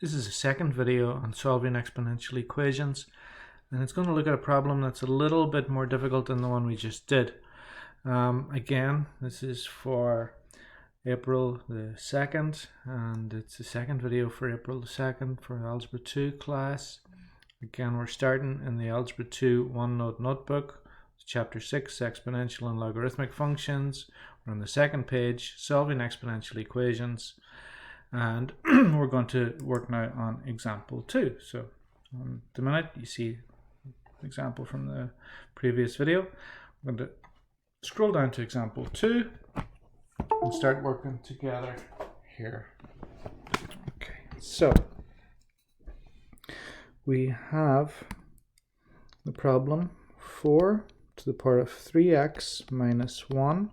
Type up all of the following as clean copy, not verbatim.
This is a second video on solving exponential equations, and it's going to look at a problem that's a little bit more difficult than the one we just did. Again, this is for April the 2nd, and it's the second video for April the 2nd for Algebra 2 class. Again, we're starting in the Algebra 2 OneNote notebook, Chapter 6, Exponential and Logarithmic Functions. We're on the second page, solving exponential equations. And we're going to work now on example 2. So on the minute you see an example from the previous video, I'm going to scroll down to example 2 and start working together here. Okay, so we have the problem 4 to the power of 3x minus 1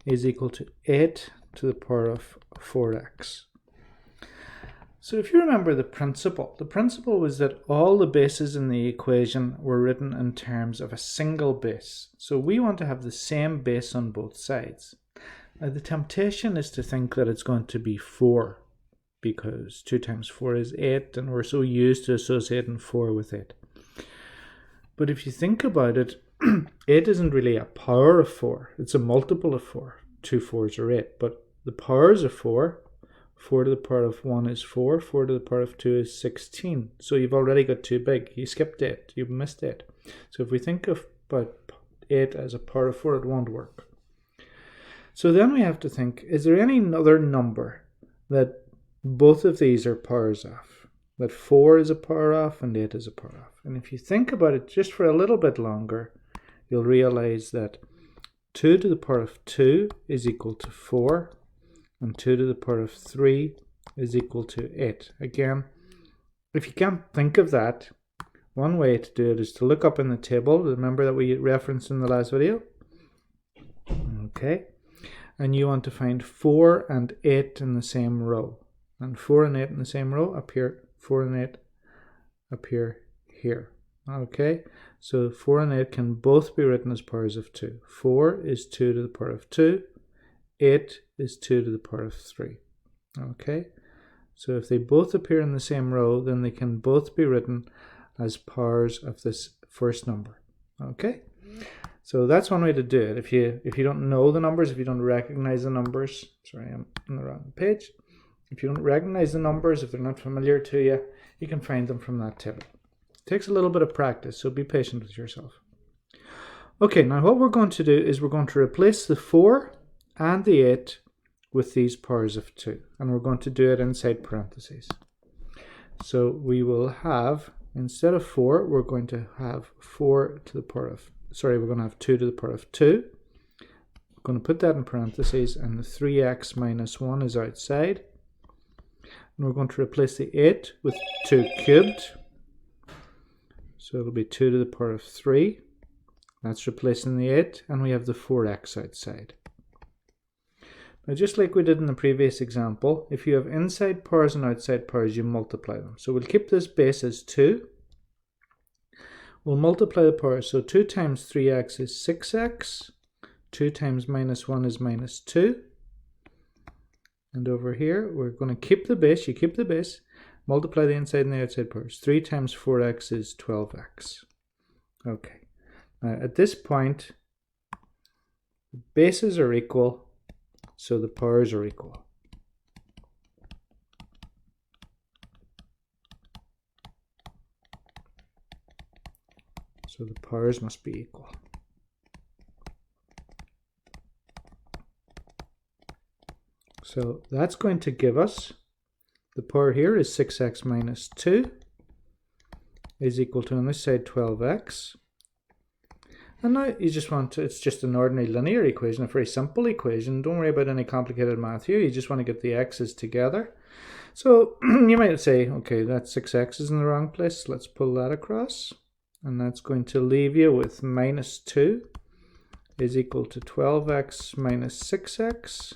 is equal to 8 to the power of 4x. So if you remember the principle was that all the bases in the equation were written in terms of a single base. So we want to have the same base on both sides. Now the temptation is to think that it's going to be 4, because 2 times 4 is 8, and we're so used to associating 4 with 8. But if you think about it, 8 isn't really a power of 4, it's a multiple of 4. 2 4s are 8, but the powers of 4 to the power of 1 is 4, 4 to the power of 2 is 16. So you've already got too big. You skipped 8, you've missed 8. So if we think about 8 as a power of 4, it won't work. So then we have to think, is there any other number that both of these are powers of? That 4 is a power of and 8 is a power of. And if you think about it just for a little bit longer, you'll realize that 2 to the power of 2 is equal to 4. And 2 to the power of 3 is equal to 8. Again, if you can't think of that, one way to do it is to look up in the table. Remember that we referenced in the last video? Okay. And you want to find 4 and 8 in the same row. And 4 and 8 in the same row appear, 4 and 8 appear here. Okay. So 4 and 8 can both be written as powers of 2. 4 is 2 to the power of 2. 8 is 2 to the power of 3. Okay, so if they both appear in the same row, then they can both be written as powers of this first number. Okay, so that's one way to do it. If you don't know the numbers, if you don't recognize the numbers, sorry, I'm on the wrong page. If you don't recognize the numbers, if they're not familiar to you, you can find them from that table. It takes a little bit of practice, so be patient with yourself. Okay, now what we're going to do is we're going to replace the 4 and the 8 with these powers of 2, and we're going to do it inside parentheses. So we will have, instead of 4, we're going to have 4 to the power of, we're going to have 2 to the power of 2. We're going to put that in parentheses, and the 3x minus 1 is outside. And we're going to replace the 8 with 2 cubed. So it'll be 2 to the power of 3. That's replacing the 8, and we have the 4x outside. Now, just like we did in the previous example, if you have inside powers and outside powers, you multiply them. So we'll keep this base as 2. We'll multiply the powers. So 2 times 3x is 6x. 2 times minus 1 is minus 2. And over here, we're going to keep the base. You keep the base. Multiply the inside and the outside powers. 3 times 4x is 12x. Okay. Now, at this point, the bases are equal. So the powers are equal. So the powers must be equal. So that's going to give us, the power here is 6x minus 2 is equal to, on this side, 12x. And now you just want to, it's just an ordinary linear equation, a very simple equation. Don't worry about any complicated math here. You just want to get the x's together. So you might say, okay, that 6x is in the wrong place. Let's pull that across. And that's going to leave you with minus 2 is equal to 12x minus 6x.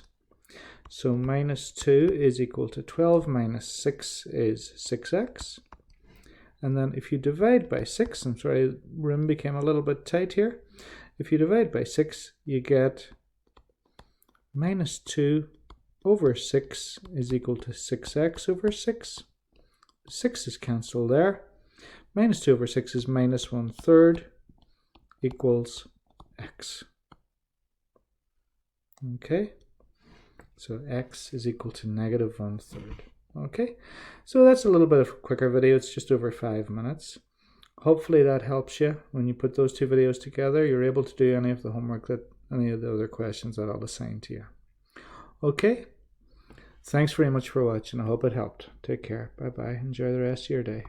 So minus 2 is equal to 12 minus 6 is 6x. And then if you divide by 6, I'm sorry, room became a little bit tight here. If you divide by 6, you get minus 2 over 6 is equal to 6x over 6. 6's cancel there. Minus 2 over 6 is minus 1/3 equals x. Okay, so x is equal to negative 1/3. Okay, so that's a little bit of a quicker video. It's just over 5 minutes. Hopefully that helps you. When you put those two videos together, you're able to do any of the homework that any of the other questions that I'll assign to you. Okay, thanks very much for watching. I hope it helped. Take care. Bye-bye. Enjoy the rest of your day.